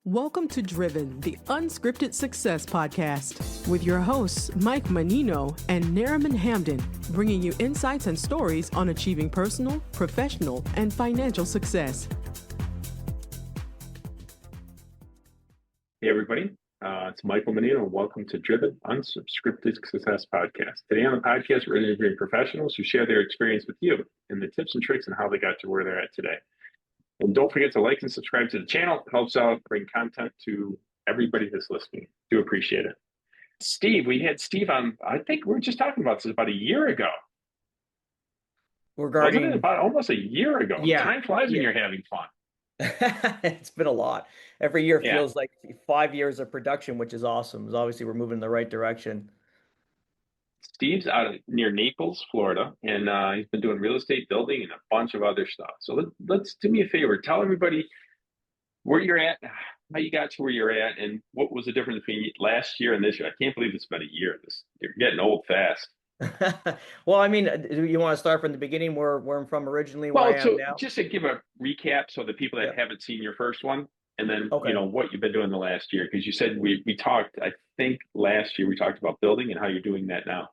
Welcome to Driven, the Unscripted Success podcast, with your hosts, Mike Mannino and Nariman Hamden, bringing you insights and stories on achieving personal, professional, and financial success. Hey, everybody. It's Michael Mannino, and welcome to Driven Unscripted Success podcast. Today on the podcast, we're interviewing professionals who share their experience with you and the tips and tricks and how they got to where they're at today. And don't forget to like and subscribe to the channel. It helps out bring content to everybody that's listening. Do appreciate it. Steve, we had Steve on, I think we were just talking about this about a year ago. Regarding Wasn't it about almost a year ago? Yeah. Time flies when you're having fun. It's been a lot. Every year feels like 5 years of production, which is awesome. Because obviously we're moving in the right direction. Steve's out near Naples, Florida, and he's been doing real estate, building, and a bunch of other stuff. So let's do me a favor. Tell everybody where you're at, how you got to where you're at, and what was the difference between last year and this year. I can't believe it's been a year. You're getting old fast. Well, I mean, do you want to start from the beginning where I'm from originally, where I am now? Just to give a recap so the people that haven't seen your first one, and then what you've been doing the last year, because you said we talked, I think last year we talked about building and how you're doing that now.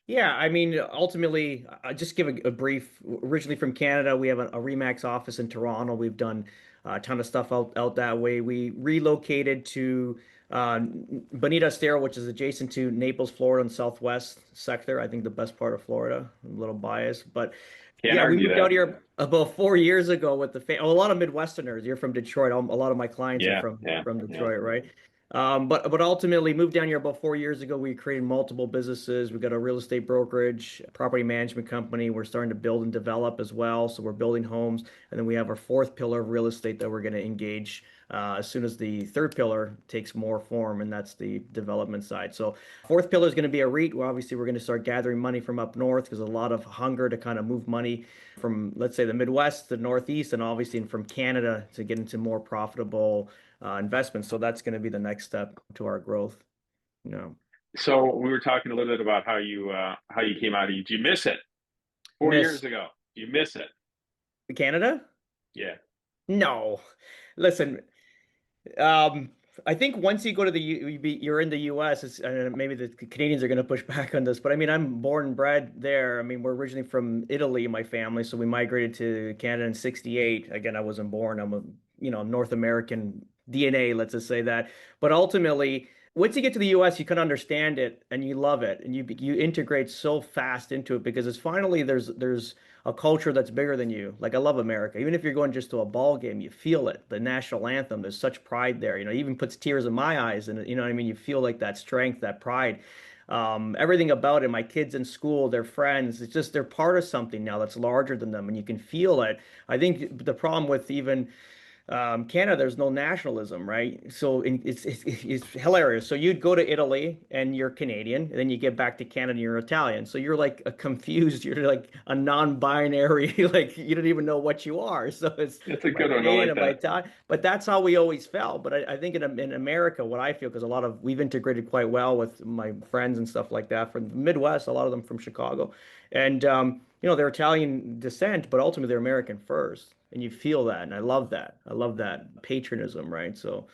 Yeah, I mean, ultimately, I'll just give a brief. Originally from Canada, we have a RE/MAX office in Toronto. We've done a ton of stuff out that way. We relocated to Bonita Estero, which is adjacent to Naples, Florida, and Southwest sector. I think the best part of Florida. I'm a little biased, but we moved out here about 4 years ago with the a lot of Midwesterners. You're from Detroit. A lot of my clients are from Detroit, right? But ultimately moved down here about 4 years ago. We created multiple businesses. We got a real estate brokerage, property management company. We're starting to build and develop as well. So we're building homes. And then we have our fourth pillar of real estate that we're going to engage as soon as the third pillar takes more form, and that's the development side. So fourth pillar is going to be a REIT. Well, obviously, we're going to start gathering money from up north because a lot of hunger to kind of move money from, let's say, the Midwest to the Northeast, and obviously from Canada to get into more profitable investments. So that's going to be the next step to our growth. So we were talking a little bit about how you came out. Did you miss it 4 years ago? You miss it? Canada? Yeah. No. Listen, I think once you go to you're in the U.S., maybe the Canadians are going to push back on this, but I mean, I'm born and bred there. I mean, we're originally from Italy, my family, so we migrated to Canada in '68. Again, I wasn't born. I'm a North American DNA, let's just say that. But ultimately, once you get to the U.S., you can understand it and you love it, and you integrate so fast into it because it's finally there's a culture that's bigger than you. Like, I love America. Even if you're going just to a ball game, you feel it. The national anthem, there's such pride there. It even puts tears in my eyes, and you know what I mean. You feel like that strength, that pride. Everything about it. My kids in school, their friends. It's just they're part of something now that's larger than them, and you can feel it. I think the problem with even Canada, there's no nationalism, right? So it's hilarious. So you'd go to Italy and you're Canadian, and then you get back to Canada and you're Italian. So you're like you're like a non-binary, like you don't even know what you are. So it's a good one. I like that. But that's how we always felt. But I think in America, what I feel, because we've integrated quite well with my friends and stuff like that from the Midwest, a lot of them from Chicago. And they're Italian descent, but ultimately they're American first. And you feel that. And I love that. I love that patriotism, right? So,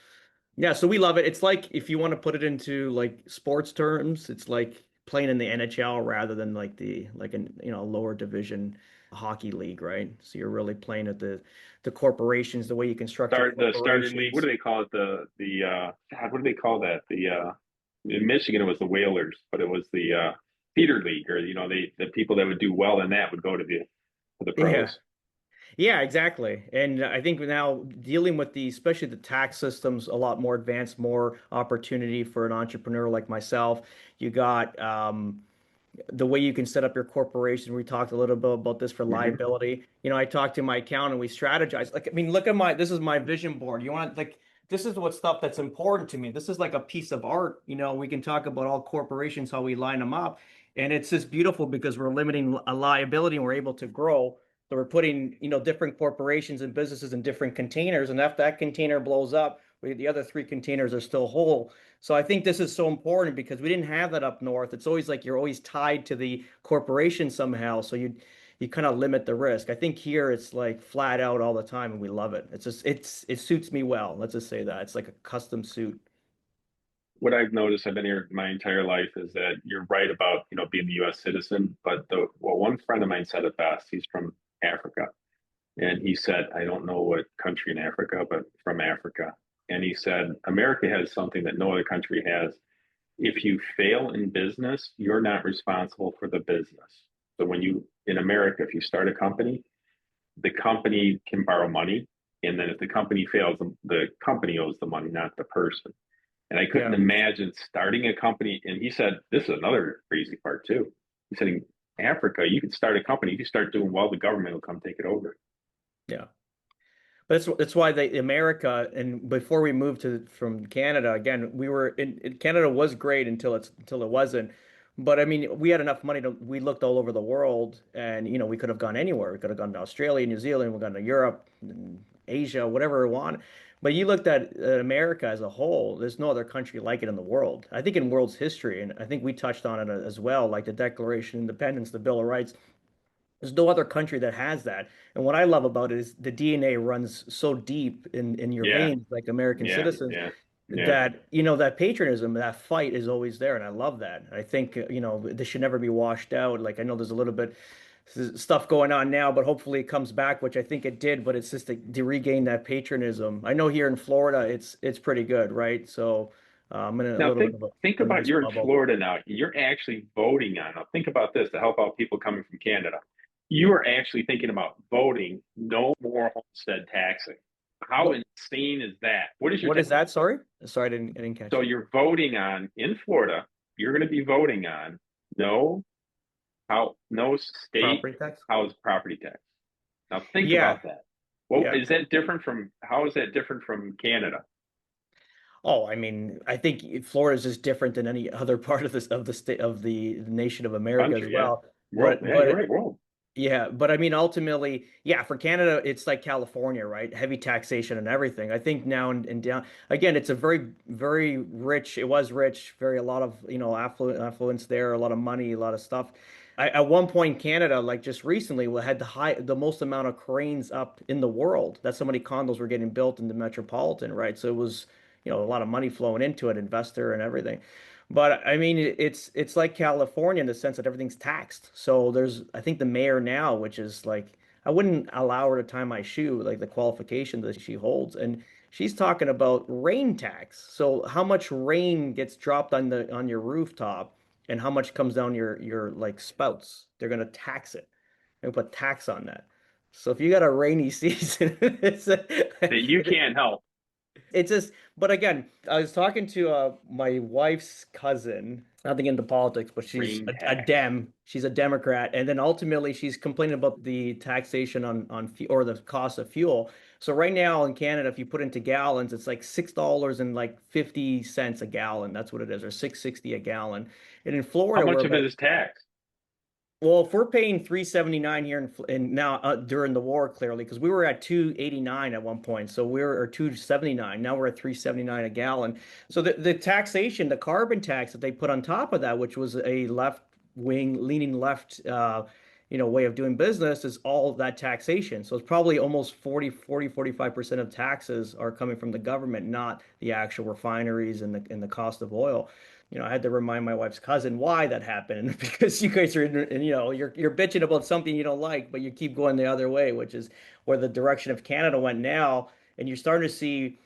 yeah, so we love it. It's like, if you want to put it into like sports terms, it's like playing in the NHL rather than like a lower division hockey league, right? So you're really playing at the corporations, the way you construct the starter league. What do they call it? What do they call that? In Michigan it was the Whalers, but it was the feeder league, or the people that would do well in that would go to the pros. Yeah. Yeah, exactly. And I think now dealing with especially the tax systems, a lot more advanced, more opportunity for an entrepreneur like myself. You got the way you can set up your corporation. We talked a little bit about this for liability. I talked to my accountant, we strategized. Like, I mean, this is my vision board. This is what stuff that's important to me. This is like a piece of art. We can talk about all corporations, how we line them up. And it's just beautiful because we're limiting a liability and we're able to grow. So we're putting, different corporations and businesses in different containers. And if that container blows up, the other three containers are still whole. So I think this is so important because we didn't have that up north. It's always like you're always tied to the corporation somehow. So you kind of limit the risk. I think here it's like flat out all the time and we love it. It's just it suits me well. Let's just say that. It's like a custom suit. What I've noticed, I've been here my entire life, is that you're right about, being the U.S. citizen. But one friend of mine said it best. He's from Africa, and he said, I don't know what country in Africa, but from Africa. And he said, America has something that no other country has. If you fail in business, you're not responsible for the business. So in America, if you start a company, the company can borrow money. And then if the company fails, the company owes the money, not the person. And I couldn't imagine starting a company. And he said, this is another crazy part too. He said, in Africa, you could start a company. If you start doing well, the government will come take it over. Yeah. But that's why America, and before we moved from Canada, again, we were in Canada was great until it wasn't. But I mean, we had enough money we looked all over the world, and we could have gone anywhere. We could have gone to Australia, New Zealand, we've gone to Europe, Asia, whatever we want. But you looked at America as a whole, there's no other country like it in the world. I think in world's history, and I think we touched on it as well, like the Declaration of Independence, the Bill of Rights. There's no other country that has that. And what I love about it is the DNA runs so deep in your Yeah, veins, like American yeah, citizens, yeah, yeah. that, that patriotism, that fight is always there. And I love that. I think, this should never be washed out. Like, I know there's a little bit stuff going on now, but hopefully it comes back, which I think it did, but it's just to regain that patriotism. I know here in Florida, it's pretty good, right? So I'm in a Now little bit think of think a about nice you're in bubble. Florida now. You're actually voting on. Now think about this to help out people coming from Canada. You are actually thinking about voting no more homestead taxing. How What insane is that? What is your what take? is that? Sorry? Sorry, I didn't catch So that. you're voting on in Florida, you're going to be voting on no no state Property tax? house property tax. Now think Yeah, about that. Well, yeah. is that different from how is that different from Canada? Oh, I mean, I think Florida is just different than any other part of the state of the nation of America as Country, yeah. well. World, But yeah, you're but right. World. yeah, but I mean, ultimately, yeah, for Canada, it's like California, right? Heavy taxation and everything. I think now and down again, it's a very rich. It was rich, very a lot of affluence there, a lot of money, a lot of stuff. At one point, Canada, like just recently, had the most amount of cranes up in the world. That's so many condos were getting built in the metropolitan, right? So it was, a lot of money flowing into it, investor and everything. But I mean, it's like California in the sense that everything's taxed. So I think the mayor now, which is like, I wouldn't allow her to tie my shoe, like the qualification that she holds, and she's talking about rain tax. So how much rain gets dropped on your rooftop, and how much comes down your like spouts? They're gonna tax it. They're gonna put tax on that. So if you got a rainy season, That you can't help. it's just, but again, I was talking to my wife's cousin, nothing into politics, but she's Rain a tax. Dem. She's a Democrat, and then ultimately she's complaining about the taxation or the cost of fuel. So right now in Canada, if you put into gallons, it's like $6 and like 50 cents a gallon. That's what it is, or 6.60 a gallon. And in How Florida, we're much of it about is tax? well, if we're paying 3.79 here in now during the war, clearly, because we were at 2.89 at one point, so we were or 2.79. Now we're at 3.79 a gallon. So the taxation, the carbon tax that they put on top of that, which was a left wing leaning left, way of doing business, is all that taxation. So it's probably almost 45% of taxes are coming from the government, not the actual refineries and the cost of oil. I had to remind my wife's cousin why that happened because you guys are, you're bitching about something you don't like, but you keep going the other way, which is where the direction of Canada went now. And you're starting to see,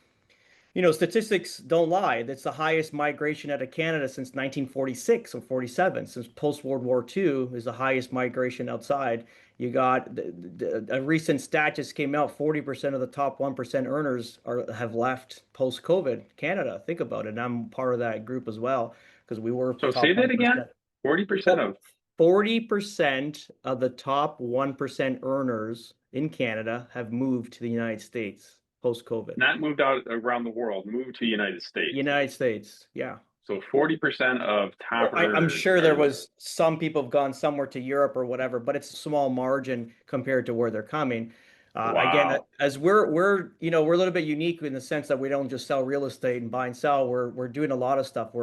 statistics don't lie. That's the highest migration out of Canada since 1946 or 47. Since post-World War II is the highest migration outside. You got a recent stat just came out, 40% of the top 1% earners have left post-COVID Canada. Think about it. And I'm part of that group as well because we were So say top that again. 1%. 40% Well, of 40% of the top 1% earners in Canada have moved to the United States post-COVID. not moved out around the world, moved to the United States. United States, yeah. So 40% of top Well, I'm earners sure there are was some people have gone somewhere to Europe or whatever, but it's a small margin compared to where they're coming. Again, wow. as we're a little bit unique in the sense that we don't just sell real estate and buy and sell. We're doing a lot of stuff.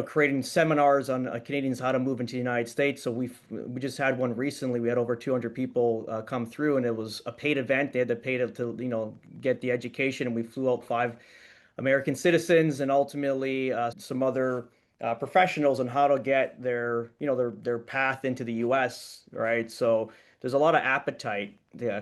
creating seminars on Canadians how to move into the United States. So we just had one recently. We had over 200 people come through, and it was a paid event. They had to pay to get the education, and we flew out 5 American citizens and ultimately some other professionals on how to get their path into the U.S. Right, so there's a lot of appetite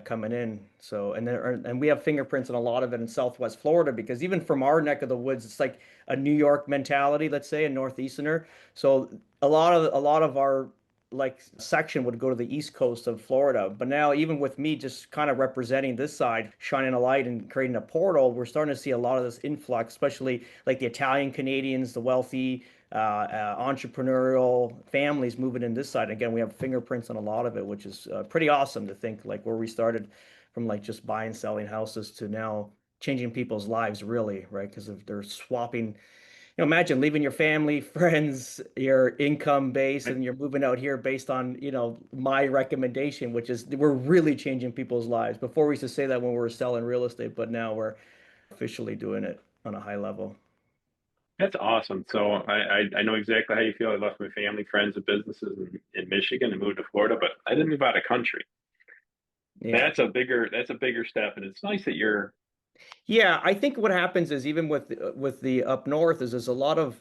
coming in. So and we have fingerprints on a lot of it in Southwest Florida because even from our neck of the woods, it's like a New York mentality, let's say, a Northeasterner. So a lot of our like section would go to the east coast of Florida. But now, even with me just kind of representing this side, shining a light and creating a portal, we're starting to see a lot of this influx, especially like the Italian Canadians, the wealthy, entrepreneurial families moving in this side. Again, we have fingerprints on a lot of it, which is pretty awesome to think like where we started from like just buying, selling houses to now changing people's lives, really, right? Because if they're swapping imagine leaving your family, friends, your income base, and you're moving out here based on, my recommendation, which is we're really changing people's lives. Before we used to say that when we were selling real estate, but now we're officially doing it on a high level. That's awesome. So I know exactly how you feel. I left my family, friends, and businesses in Michigan and moved to Florida, but I didn't move out of country. Yeah. That's a bigger step, and it's nice that you're. Yeah, I think what happens is even with the up north is there's a lot of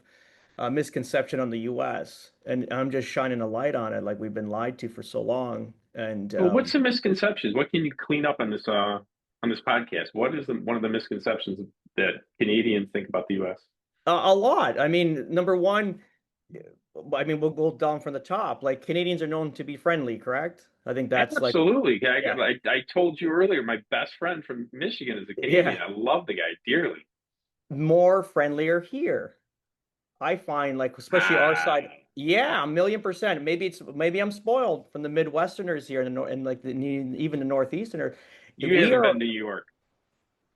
misconception on the U.S. and I'm just shining a light on it, like we've been lied to for so long. And Well, what's the misconceptions? What can you clean up on this podcast? What is one of the misconceptions that Canadians think about the U.S.? a lot. I mean, number one, I mean, we'll go down from the top. Like Canadians are known to be friendly, correct? I think that's like, Absolutely. yeah, I told you earlier, my best friend from Michigan is a yeah, Canadian. I love the guy dearly. more friendlier here. I find like, especially our Ah, side. Yeah, 1,000,000%. Maybe I'm spoiled from the Midwesterners here and like even the Northeasterners. you We haven't are been to New York.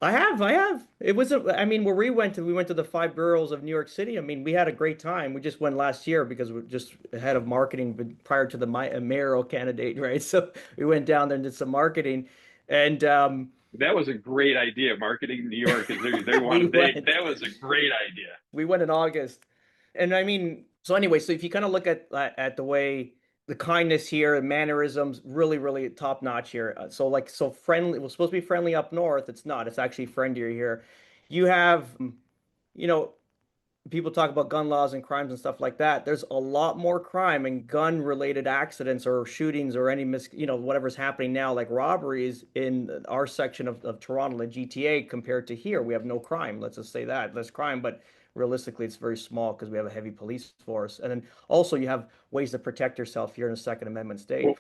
I have. It was I mean, where we went to the 5 boroughs of New York City. I mean, we had a great time. We just went last year because we're just ahead of marketing prior to the mayoral candidate, right? So we went down there and did some marketing, and That was a great idea. Marketing New York because they we wanted went that was a great idea. we went in August. And I mean, so anyway, so if you kind of look at the way the kindness here, mannerisms, really, really top notch here. So like, so friendly. It was supposed to be friendly up north. It's not. It's actually friendlier here. You have, you know, people talk about gun laws and crimes and stuff like that. There's a lot more crime and gun related accidents or shootings or any whatever's happening now, like robberies in our section of Toronto, the GTA, compared to here. We have no crime. Let's just say that less crime, but realistically, it's very small because we have a heavy police force. And then also you have ways to protect yourself here in a Second Amendment state. Well,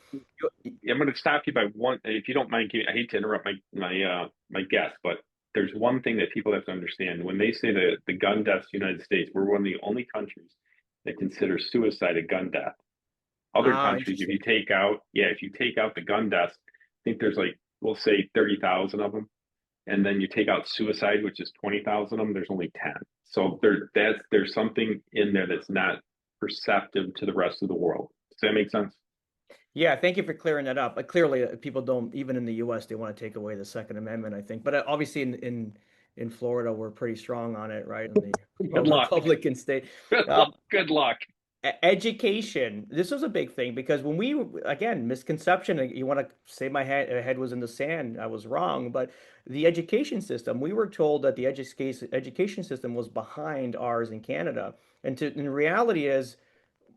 I'm going to stop you by one, if you don't mind. I hate to interrupt my guest, but there's one thing that people have to understand when they say the gun deaths in the United States. We're one of the only countries that consider suicide a gun death. Other Ah, countries, interesting. if you take out the gun deaths, I think there's like we'll say 30,000 of them, and then you take out suicide, which is 20,000 of them. There's only 10. So there's something in there that's not perceptive to the rest of the world. Does that make sense? Yeah, thank you for clearing that up. Clearly, people don't, even in the U.S., they want to take away the Second Amendment, I think. But obviously, in Florida, we're pretty strong on it, right? In the Good luck. Republican state. Good luck. Um, Good luck. Education. This was a big thing because when again, misconception, you want to say my head was in the sand. I was wrong. But the education system, we were told that the education system was behind ours in Canada. And reality is,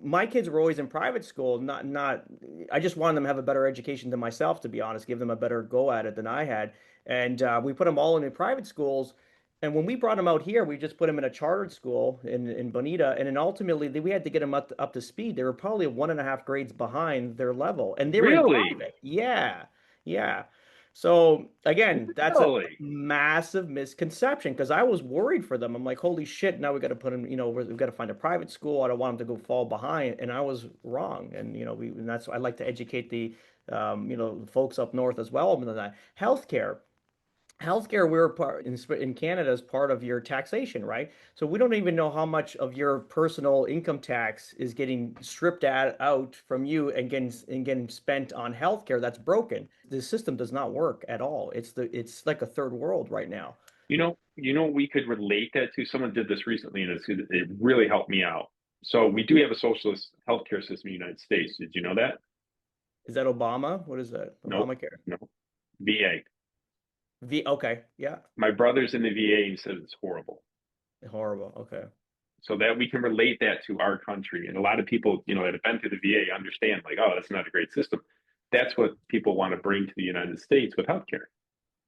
my kids were always in private school. Not. I just wanted them to have a better education than myself, to be honest, give them a better go at it than I had. And we put them all in private schools. And when we brought them out here, we just put them in a chartered school in Bonita. And then ultimately, we had to get them up to speed. They were probably 1.5 grades behind their level, and they were in Really? private. Yeah, yeah. So again, that's a Really? massive misconception because I was worried for them. I'm like, holy shit, now we got to put them, we've got to find a private school. I don't want them to go fall behind. And I was wrong. And, and that's, I like to educate the, folks up north as well. Other than that, healthcare, we're part in Canada is part of your taxation, right? So we don't even know how much of your personal income tax is getting stripped out from you and getting spent on healthcare that's broken. The system does not work at all. It's like a third world right now. We could relate that to. Someone did this recently, and it really helped me out. So we do have a socialist healthcare system in the United States. Did you know that? Is that Obama? What is that? Nope. Obamacare? No. VA. Okay, yeah. My brother's in the VA and he says it's horrible. Horrible. Okay. So that we can relate that to our country. And a lot of people, that have been to the VA understand, like, oh, that's not a great system. That's what people want to bring to the United States with healthcare.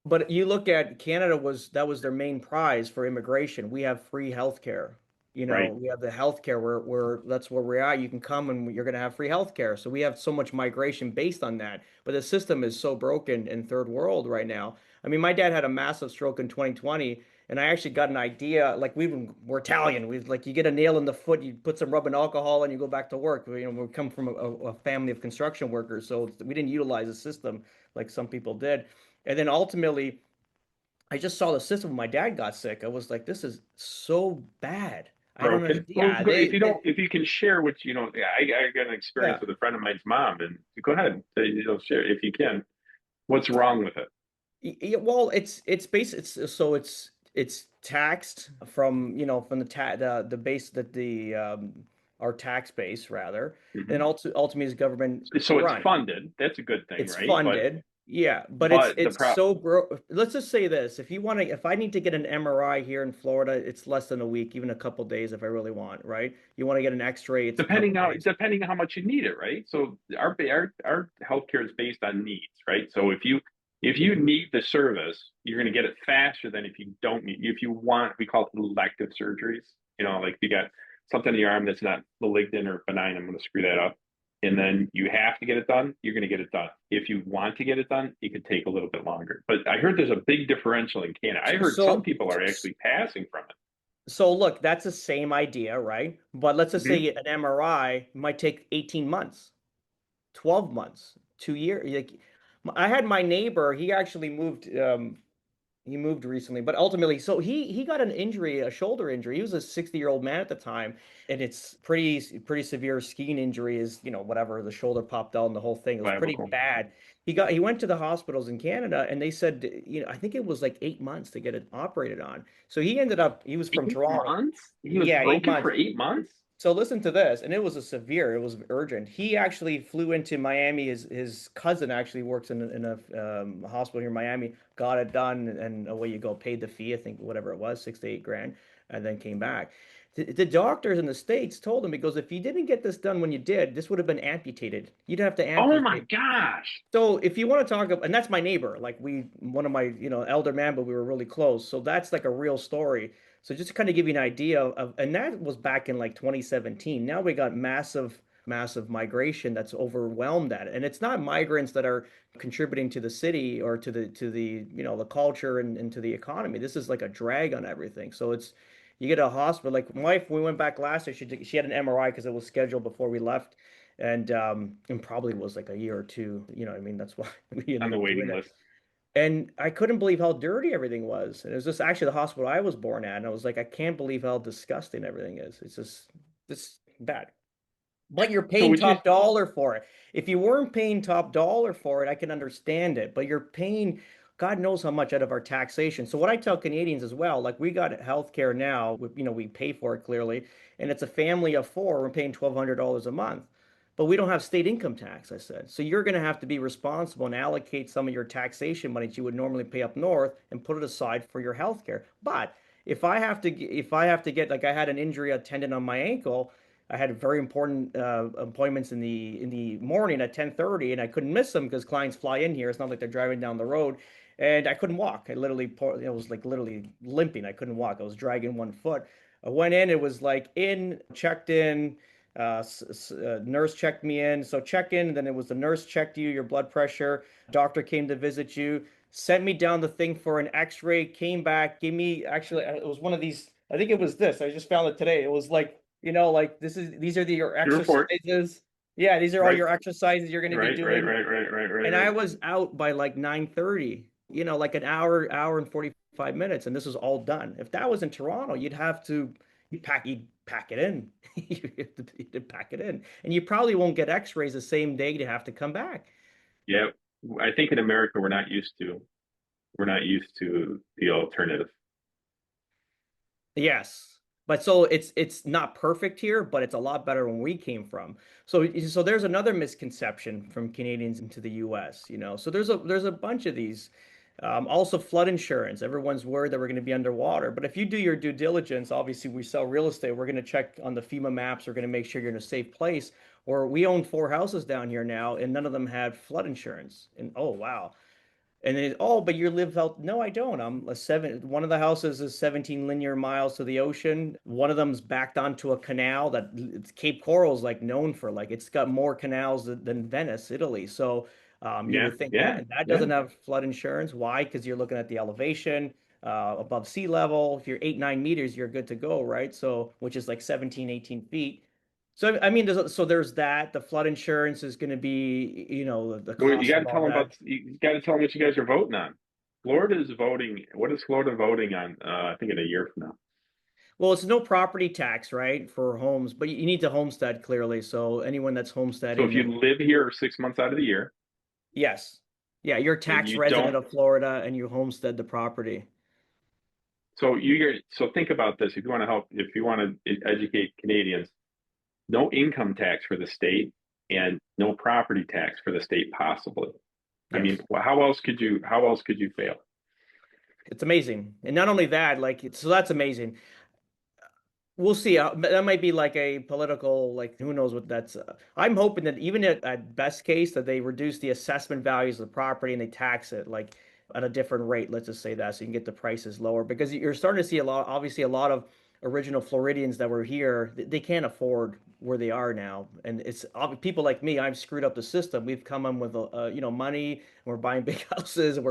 But you look at Canada, that was their main prize for immigration. We have free healthcare. Right. We have the healthcare where that's where we're at. You can come and you're going to have free healthcare. So we have so much migration based on that. But the system is so broken in third world right now. I mean, my dad had a massive stroke in 2020, and I actually got an idea. Like we're Italian. We like you get a nail in the foot, you put some rubbing alcohol, and you go back to work. We come from a family of construction workers, so we didn't utilize the system like some people did. And then ultimately, I just saw the system when my dad got sick. I was like, this is so bad. I don't Broken. understand. Well, Yeah, if you can share what yeah, I got an experience yeah. with a friend of mine's mom, and go ahead, share if you can. What's wrong with it? Well, it's based. It's taxed from from the base that the our tax base rather, and Hmm. ultimately is government So it's run. funded. That's a good thing, It's right? funded. Yeah, but But the it's so bro. Let's just say this: if I need to get an MRI here in Florida, it's less than a week, even a couple days if I really want. Right? You want to get an X-ray, it's a couple days. depending on how much you need it, right? So our healthcare is based on needs, right? So if you need the service, you're going to get it faster than if you don't need. If you want, we call it elective surgeries. Like if you got something in your arm that's not malignant or benign, I'm going to screw that up. And then you have to get it done, you're going to get it done. If you want to get it done, it could take a little bit longer. But I heard there's a big differential in Canada. I heard some So, people are actually passing from it. so look, that's the same idea, right? But let's just Mhm. say an MRI might take 18 months, 12 months, 2 years. Like, I had my neighbor, he moved recently, but ultimately, so he got an injury, a shoulder injury. He was a 60-year-old man at the time, and it's pretty severe skiing injury is, whatever, the shoulder popped out and the whole thing. It was pretty Clavicle. bad. He went to the hospitals in Canada and they said, I think it was like 8 months to get it operated on. So he was from Eight Toronto. months? He was Yeah, eight broken months. for 8 months? So listen to this, and it was it was urgent. He actually flew into Miami. His cousin actually works in a hospital here in Miami. Got it done, and away you go. Paid the fee, I think whatever it was, 6 to 8 grand, and then came back. The doctors in the States told him, because if you didn't get this done when you did, this would have been amputated. You'd have to Oh my amputate. gosh. So if you want to talk about, and that's my neighbor, like one of my, elder man, but we were really close. So that's like a real story. So just to kind of give you an idea and that was back in like 2017. Now we got massive migration that's overwhelmed that. And it's not migrants that are contributing to the city or to the, the culture and to the economy. This is like a drag on everything. So you get a hospital, like my wife, we went back last year, she had an MRI because it was scheduled before we left and probably was like a year or two. I mean, that's why we On ended the up doing waiting it. list. And I couldn't believe how dirty everything was. And it was just actually the hospital I was born at, and I was like, I can't believe how disgusting everything is. It's just this bad. But you're So paying would you top dollar for it. If you weren't paying top dollar for it, I can understand it. But you're paying God knows how much out of our taxation. So what I tell Canadians as well, like we got health care now, we pay for it clearly, and it's a family of four. We're paying $1,200 a month. But we don't have state income tax, I said. So you're going to have to be responsible and allocate some of your taxation money that you would normally pay up north and put it aside for your health care. But if I have to get, like, I had an injury, a tendon on my ankle. I had very important appointments in the morning at 10:30, and I couldn't miss them because clients fly in here. It's not like they're driving down the road, and I couldn't walk. I was like literally limping. I couldn't walk. I was dragging one foot. I went in. It was like checked in. Nurse checked me in. So check in. Then it was the nurse checked you, your blood pressure. Doctor came to visit you. Sent me down the thing for an X-ray. Came back. Gave me actually. It was one of these. I think it was this. I just found it today. It was like like these are your your report? exercises. Yeah, these are all Right, your exercises you're going to be right, right, doing. right, right, right, right, And right. I was out by like 9:30, like an hour and 45 minutes, and this was all done. If that was in Toronto, you'd pack it in. You'd pack it in. And you probably won't get x-rays the same day to have to come back. Yeah. I think in America we're not used to the alternative. Yes. But so it's not perfect here, but it's a lot better when we came from. So there's another misconception from Canadians into the US, you know. So there's a bunch of these. Also flood insurance. Everyone's worried that we're going to be underwater. But if you do your due diligence, obviously we sell real estate, we're going to check on the FEMA maps, we're going to make sure you're in a safe place. Or we own 4 houses down here now, and none of them had flood insurance. And oh wow. And then, oh, but you live out. No, I don't. I'm a seven. One of the houses is 17 linear miles to the ocean. One of them's backed onto a canal that Cape Coral's like known for. Like it's got more canals than Venice, Italy. So you Yeah, would think yeah, that yeah. doesn't have flood insurance. Why? Because you're looking at the elevation above sea level. If you're 8, 9 meters, you're good to go, right? So which is like 17, 18 feet. So I mean, there's that. The flood insurance is going to be, you know, the Well, you cost got of to all tell them that. about. You got to tell them what you guys are voting on. Florida is voting. What is Florida voting on? I think in a year from now. Well, it's no property tax, right, for homes, but you need to homestead clearly. So anyone that's So if homesteading, you live here 6 months out of the year yes. Yeah, you're a and tax you resident don't, of Florida and you homestead the property. so think about this. If you want to help, if you want to educate Canadians, no income tax for the state and no property tax for the state, possibly. I mean, Yes. how else could you? How else could you fail? It's amazing. And not only that, like, so that's amazing. We'll see. That might be like a political, like, who knows what that's. I'm hoping that even at best case that they reduce the assessment values of the property and they tax it like at a different rate. Let's just say that so you can get the prices lower because you're starting to see a lot, obviously a lot of original Floridians that were here, they can't afford where they are now. And it's people like me, I've screwed up the system. We've come in with, you know, money and we're buying big houses and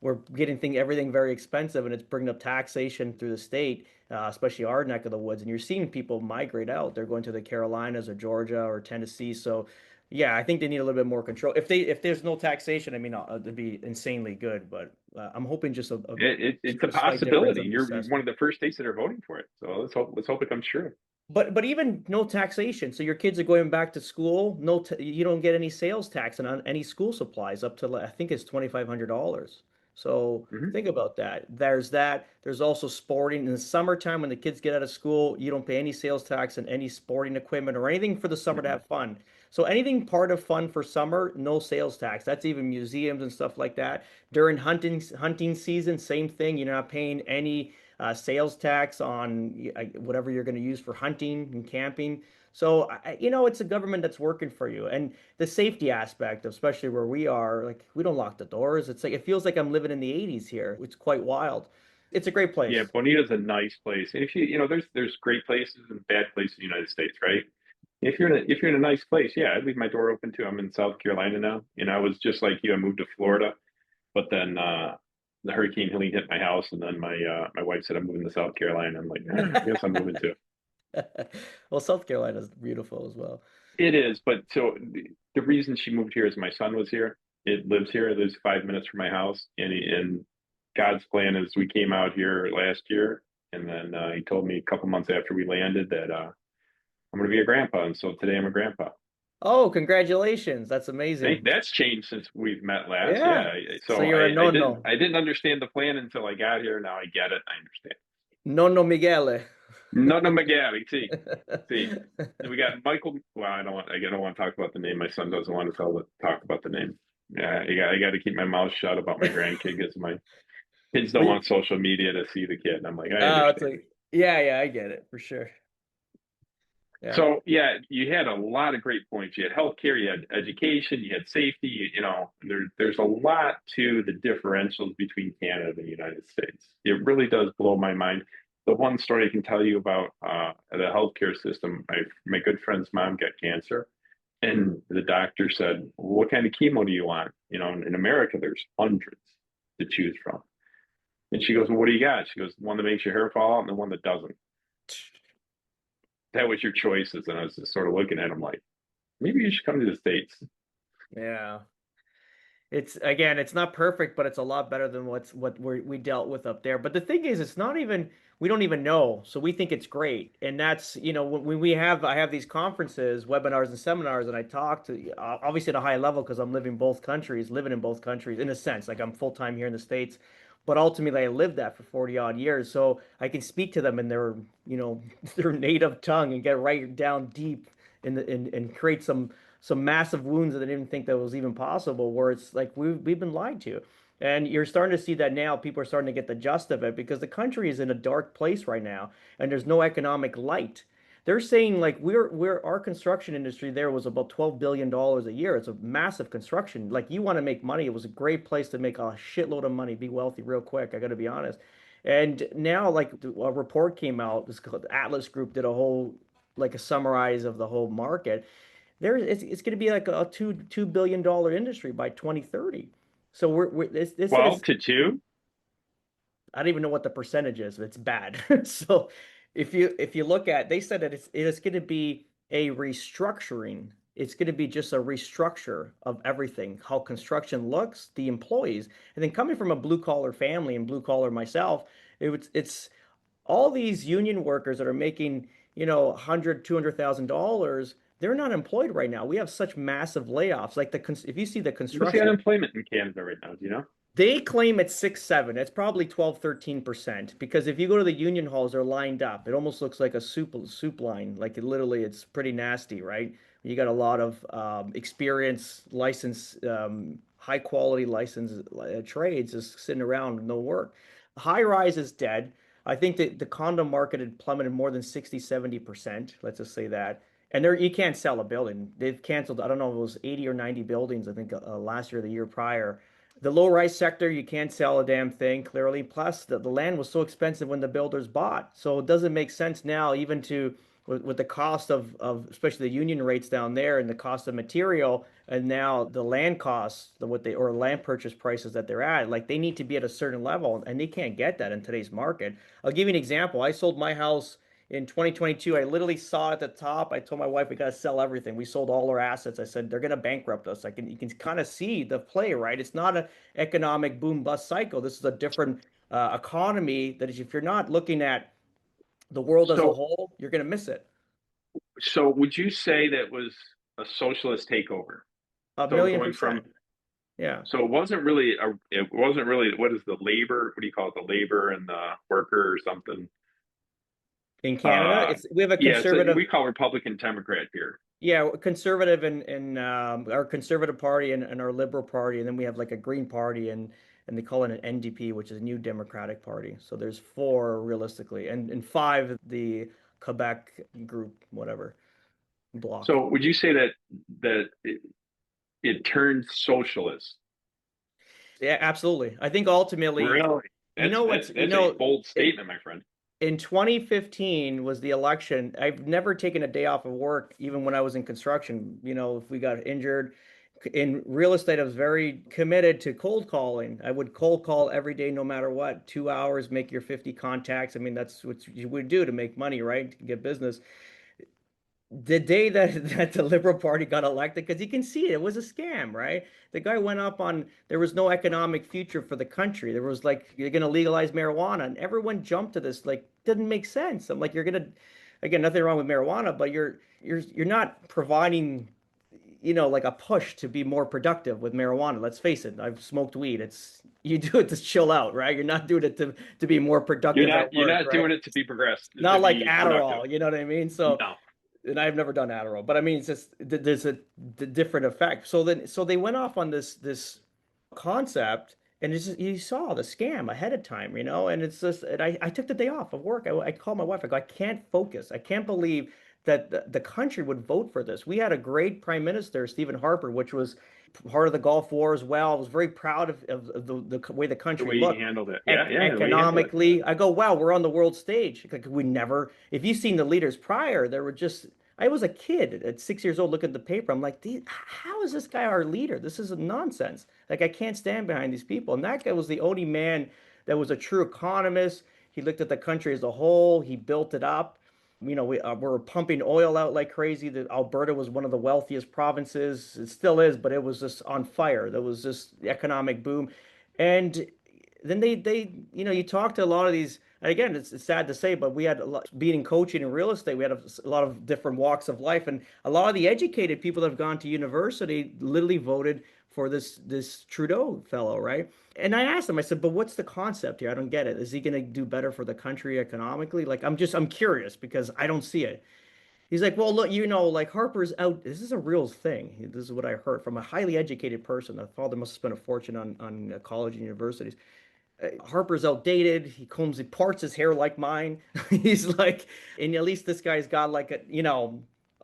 we're getting everything very expensive and it's bringing up taxation through the state, especially our neck of the woods. And you're seeing people migrate out. They're going to the Carolinas or Georgia or Tennessee. So, yeah, I think they need a little bit more control. If there's no taxation, I mean, it'd be insanely good. But I'm hoping just It's a a slight difference possibility. on the You're one assessment. of the first states that are voting for it. So let's hope it comes true. But even no taxation. So your kids are going back to school. No, you don't get any sales tax on any school supplies up to I think it's $2,500. So Hmm. think about that. There's that. There's also sporting in the summertime when the kids get out of school. You don't pay any sales tax on any sporting equipment or anything for the summer to Hmm. have fun. So anything part of fun for summer, no sales tax. That's even museums and stuff like that. During hunting season, same thing. You're not paying any sales tax on whatever you're going to use for hunting and camping. So, you know, it's a government that's working for you. And the safety aspect, especially where we are, like we don't lock the doors. It's like it feels like I'm living in the 80s here. It's quite wild. It's a great Yeah, place. Bonita's a nice place. And if there's great places and bad places in the United States, right? If you're in a nice place, yeah, I'd leave my door open too. I'm in South Carolina now. I was just like you. I moved to Florida, but then the Hurricane Helene hit my house, and then my wife said I'm moving to South Carolina. I'm like, I guess I'm moving too. Well, South Carolina is beautiful as well. It is, but so the reason she moved here is my son was here. It lives here. It lives 5 minutes from my house, and God's plan is we came out here last year, and then he told me a couple months after we landed that I'm going to be a grandpa, and so today I'm a grandpa. Oh, congratulations. That's amazing. That's changed since we've met last. Yeah. Yeah, So so you're a I didn't nonno. I didn't understand the plan until I got here. Now I get it. I understand. Nonno Miguele. No, no, McGabby. See, we got Michael. Well, I don't want to talk about the name. My son doesn't want to talk about the name. Yeah, I got to keep my mouth shut about my grandkid because my kids don't Well, want social media to see the kid. And I'm like, I oh, it's understand. like, yeah, I get it for sure. Yeah. So yeah, you had a lot of great points. You had healthcare, you had education, you had safety. There's a lot to the differentials between Canada and the United States. It really does blow my mind. The one story I can tell you about the healthcare system. My good friend's mom got cancer, and the doctor said, well, "What kind of chemo do you want?" In America, there's hundreds to choose from. And she goes, "Well, what do you got?" She goes, "One that makes your hair fall out, and the one that doesn't." That was your choices. And I was just sort of looking at him like, maybe you should come to the States. Yeah. It's again, it's not perfect, but it's a lot better than what we dealt with up there. But the thing is, it's not even we don't even know, so we think it's great. And that's, you know, when I have these conferences, webinars, and seminars, and I talk to obviously at a high level because I'm living in both countries in a sense, like I'm full time here in the States. But ultimately, I lived that for 40 odd years. So I can speak to them in their, their native tongue and get right down deep and create some massive wounds that I didn't think that was even possible, where it's like we've been lied to. And you're starting to see that now. People are starting to get the gist of it because the country is in a dark place right now, and there's no economic light. They're saying like we're our construction industry there was about $12 billion a year. It's a massive construction. Like you want to make money, it was a great place to make a shitload of money, be wealthy real quick. I got to be honest. And now like a report came out. This called Atlas Group did a whole like a summarize of the whole market. It's going to be like a $2 billion industry by 2030. So we're this 12 is to 2? I don't even know what the percentage is. It's bad. So if you look at, they said that it's going to be a restructuring. It's going to be just a restructure of everything, how construction looks, the employees, and then coming from a blue collar family and blue collar myself, it's all these union workers that are making, 100, $200,000. They're not employed right now. We have such massive layoffs. Like if you see the What's the construction. unemployment in Canada right now? Do you know? They claim it's 6, 7. It's probably 12, 13%. Because if you go to the union halls, they're lined up. It almost looks like a soup line. Like it's pretty nasty, right? You got a lot of experience, license, high quality license trades just sitting around with no work. High rise is dead. I think that the condo market had plummeted more than 60, 70%. Let's just say that. And you can't sell a building. They've canceled, I don't know if it was 80 or 90 buildings, I think last year or the year prior. The low rise sector, you can't sell a damn thing, clearly. Plus, the land was so expensive when the builders bought. So it doesn't make sense now, even with the cost of especially the union rates down there and the cost of material, and now the land costs, or land purchase prices that they're at, like they need to be at a certain level, and they can't get that in today's market. I'll give you an example. I sold my house in 2022. I literally saw at the top. I told my wife we got to sell everything. We sold all our assets. I said they're going to bankrupt us. You can kind of see the play, right? It's not an economic boom bust cycle. This is a different economy that if you're not looking at the world as a So, whole, you're going to miss it. so would you say that was a socialist takeover? A So million going from, percent. Yeah. so it wasn't really, what is the labor, what do you call it? The labor and the worker or something? In Canada, we have a Yeah, so conservative. we call Republican Democrat here. Yeah, conservative in our conservative party and our liberal party, and then we have like a green party and they call it an NDP, which is New Democratic Party. So there's four realistically, and five the Quebec group, whatever block. So would you say that it turned socialist? Yeah, absolutely. I think ultimately, Really? you That's know that's what's you that's a know bold it, statement, my friend. in 2015 was the election. I've never taken a day off of work, even when I was in construction. If we got injured in real estate, I was very committed to cold calling. I would cold call every day, no matter what. 2 hours, make your 50 contacts. I mean, that's what you would do to make money, right? To get business. The day that the Liberal Party got elected, because you can see it was a scam, right? The guy went up on there was no economic future for the country. There was like you're going to legalize marijuana, and everyone jumped to this. Like didn't make sense. I'm like you're gonna again nothing wrong with marijuana, but you're not providing like a push to be more productive with marijuana. Let's face it. I've smoked weed. You do it to chill out, right? You're not doing it to be more You're productive not at you're work, not right? doing it to be progressed, to Not like be productive. Adderall, you know what I mean? So No. and I've never done Adderall, but I mean, it's just there's a different effect. So they went off on this concept, and it's just, you saw the scam ahead of time, and it's just, and I took the day off of work. I called my wife. I go, I can't focus. I can't believe that the country would vote for this. We had a great prime minister, Stephen Harper, which was part of the Gulf War as well. I was very proud of the way the The country way he looked handled it. Yeah, the way he handled it. economically. I go, wow, we're on the world stage. Like we never, if you've seen the leaders prior, there were just, I was a kid at 6 years old looking at the paper. I'm like, how is this guy our leader? This is nonsense. Like I can't stand behind these people. And that guy was the only man that was a true economist. He looked at the country as a whole. He built it up. We're pumping oil out like crazy. That Alberta was one of the wealthiest provinces. It still is, but it was just on fire. There was this economic boom, and then you talk to a lot of these, and again, it's sad to say, but we had a lot, being in coaching and real estate, we had a lot of different walks of life, and a lot of the educated people that have gone to university literally voted for this Trudeau fellow, right? And I asked him, I said, but what's the concept here? I don't get it. Is he going to do better for the country economically? Like, I'm curious because I don't see it. He's like, well, look, like Harper's out. This is a real thing. This is what I heard from a highly educated person. The father must have spent a fortune on college and universities. Harper's outdated. He parts his hair like mine. He's like, and at least this guy's got like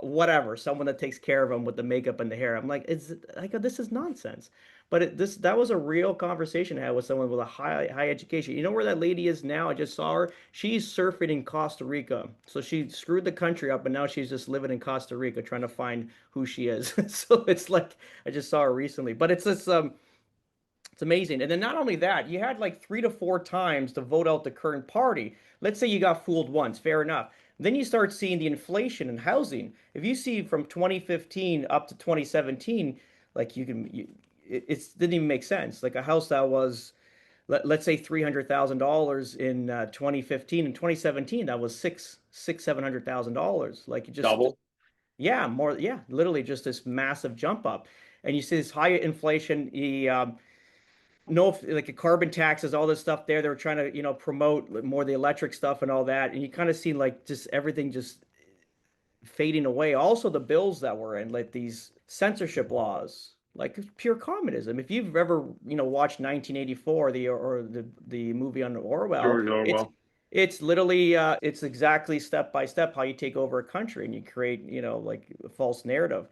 whatever, someone that takes care of him with the makeup and the hair. I'm like, this is nonsense. But that was a real conversation I had with someone with a high education. You know where that lady is now? I just saw her. She's surfing in Costa Rica. So she screwed the country up, and now she's just living in Costa Rica trying to find who she is. So it's like I just saw her recently. But it's amazing. And then not only that, you had like 3 to 4 times to vote out the current party. Let's say you got fooled once, fair enough. Then you start seeing the inflation in housing. If you see from 2015 up to 2017, like it didn't even make sense. Like a house that was, let's say $300,000 in 2015 and 2017, that was $700,000. Like it just Double. yeah, more, yeah, literally just this massive jump up. And you see this high inflation. No, like carbon taxes, all this stuff there. They were trying to, promote more the electric stuff and all that. And you kind of see like just everything just fading away. Also, the bills that were in, like these censorship laws, like pure communism. If you've ever, watched 1984, the movie on Orwell, George Orwell. it's literally it's exactly step by step how you take over a country and you create, like a false narrative.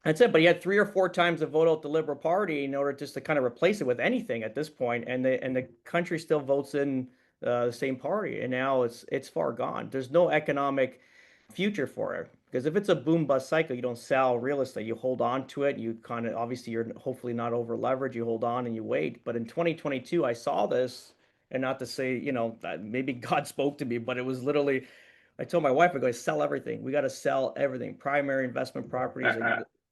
That's it. But he had 3 or 4 times the vote out the Liberal Party in order just to kind of replace it with anything at this point, and the country still votes in the same party, and now it's far gone. There's no economic future for it because if it's a boom bust cycle, you don't sell real estate, you hold on to it. You kind of obviously you're hopefully not over leveraged. You hold on and you wait. But in 2022, I saw this, and not to say that maybe God spoke to me, but it was literally. I told my wife, I go, sell everything. We got to sell everything. Primary investment properties.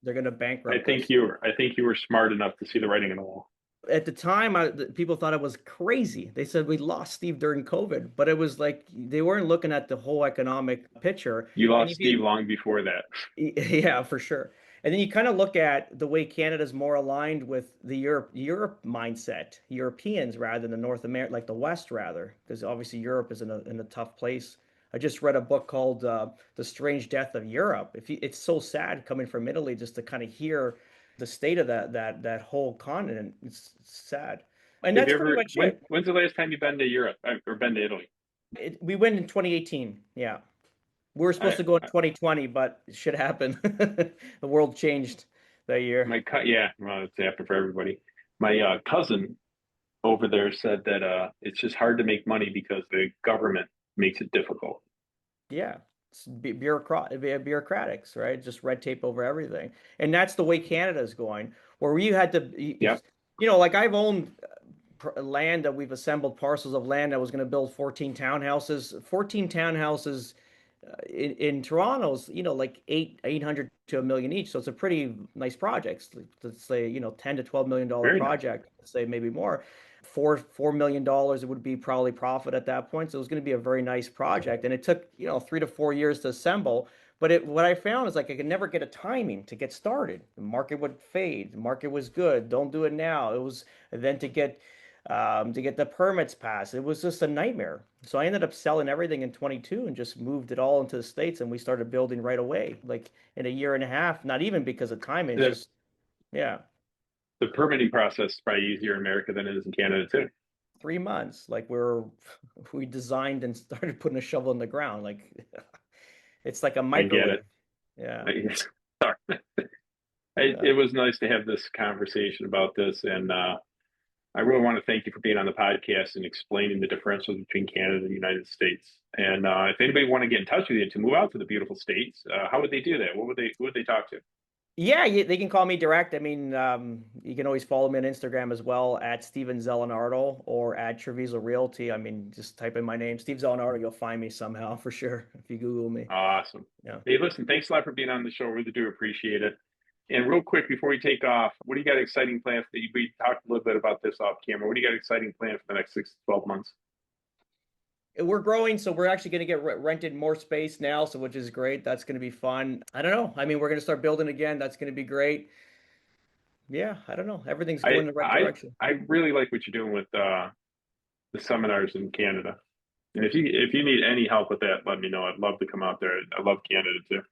They're going to bankrupt us. I think you were smart enough to see the writing on the wall. At the time, people thought I was crazy. They said we lost Steve during COVID, but it was like they weren't looking at the whole economic picture. You lost Steve long before that. Yeah, for sure. And then you kind of look at the way Canada's more aligned with the Europe mindset, Europeans rather than North America, like the West rather, because obviously Europe is in a tough place. I just read a book called The Strange Death of Europe. It's so sad coming from Italy just to kind of hear the state of that whole continent. It's sad. And that's pretty much it. When's the last time you've been to Europe or been to Italy? We went in 2018. Yeah. We were supposed to go in 2020, but shit happened. The world changed that year. Well, it's happened for everybody. My cousin over there said that it's just hard to make money because the government makes it difficult. Yeah, it's bureaucratics, right? Just red tape over everything, and that's the way Canada's going. Where you had to, like I've owned land that we've assembled parcels of land that was going to build 14 townhouses. 14 townhouses in Toronto's, like 800 to $1 million each. So it's a pretty nice project. Let's say, $10 to $12 million project. Nice. Say maybe more. $4 million it would be probably profit at that point. So it was going to be a very nice project, and it took 3 to 4 years to assemble. But what I found is like I could never get a timing to get started. The market would fade. The market was good. Don't do it now. It was then to get the permits passed. It was just a nightmare. So I ended up selling everything in 22 and just moved it all into the States, and we started building right away, like in a year and a half. Not even because of timing, just yeah. The permitting process is probably easier in America than it is in Canada too. 3 months, like we designed and started putting a shovel in the ground. Like it's like a microwave. Yeah. It was nice to have this conversation about this, and I really want to thank you for being on the podcast and explaining the differentials between Canada and the United States. And if anybody want to get in touch with you to move out to the beautiful States, how would they do that? Who would they talk to? Yeah, they can call me direct. I mean, you can always follow me on Instagram as well at Steven Zalunardo or at Treviso Realty. I mean, just type in my name, Steve Zalunardo, you'll find me somehow for sure if you Google me. Awesome. Yeah. Hey, listen, thanks a lot for being on the show. Really do appreciate it. And real quick before we take off, what do you got exciting plans? We talked a little bit about this off camera. What do you got exciting plans for the next 6 to 12 months? We're growing, so we're actually going to get rented more space now, so which is great. That's going to be fun. I don't know. I mean, we're going to start building again. That's going to be great. Yeah, I don't know. Everything's going in the right direction. I really like what you're doing with the seminars in Canada. And if you need any help with that, let me know. I'd love to come out there. I love Canada too.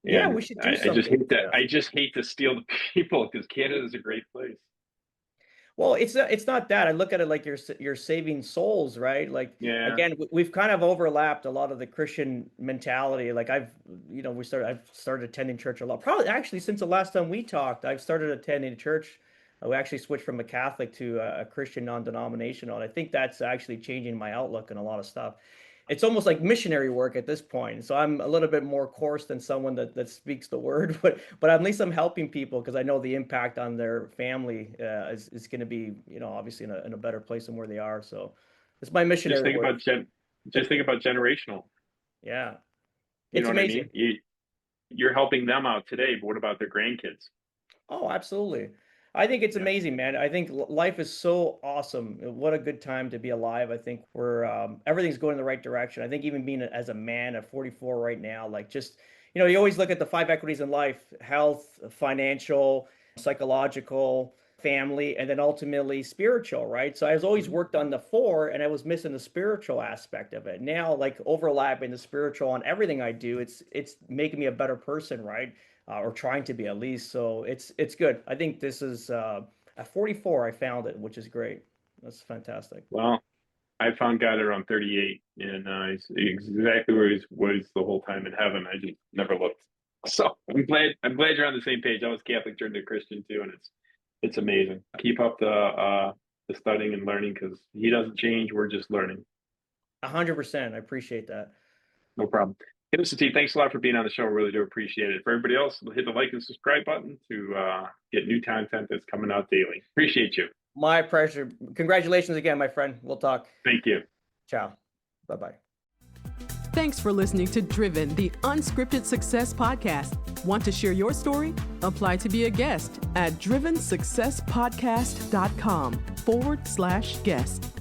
And yeah, we should do something. I just hate that. I just hate to steal the people because Canada is a great place. Well, it's not that. I look at it like you're saving souls, right? Like, yeah. Again, we've kind of overlapped a lot of the Christian mentality. Like I've started attending church a lot. Probably actually since the last time we talked, I've started attending church. We actually switched from a Catholic to a Christian non-denominational. And I think that's actually changing my outlook on a lot of stuff. It's almost like missionary work at this point. So I'm a little bit more coarse than someone that speaks the word, but at least I'm helping people because I know the impact on their family is going to be, obviously in a better place than where they are. So it's my missionary work. Just think about generational. Yeah. It's amazing. What I mean? You're helping them out today, but what about their grandkids? Oh, absolutely. I think it's amazing, man. I think life is so awesome. What a good time to be alive. I think everything's going in the right direction. I think even being as a man at 44 right now, like just, you always look at the 5 equities in life: health, financial, psychological, family, and then ultimately spiritual, right? So I was always worked on the 4 and I was missing the spiritual aspect of it. Now, like overlapping the spiritual on everything I do, it's making me a better person, right? Or trying to be at least. So it's good. I think this is at 44, I found it, which is great. That's fantastic. Well, I found God around 38, and he's exactly where he was the whole time in heaven. I just never looked. So I'm glad you're on the same page. I was Catholic, turned to Christian too, and it's amazing. Keep up the studying and learning because he doesn't change. We're just learning. 100%. I appreciate that. No problem. Hey, Mr. T, thanks a lot for being on the show. I really do appreciate it. For everybody else, hit the like and subscribe button to get new content that's coming out daily. Appreciate you. My pleasure. Congratulations again, my friend. We'll talk. Thank you. Ciao. Bye-bye. Thanks for listening to Driven, the Unscripted Success Podcast. Want to share your story? Apply to be a guest at drivensuccesspodcast.com/guest.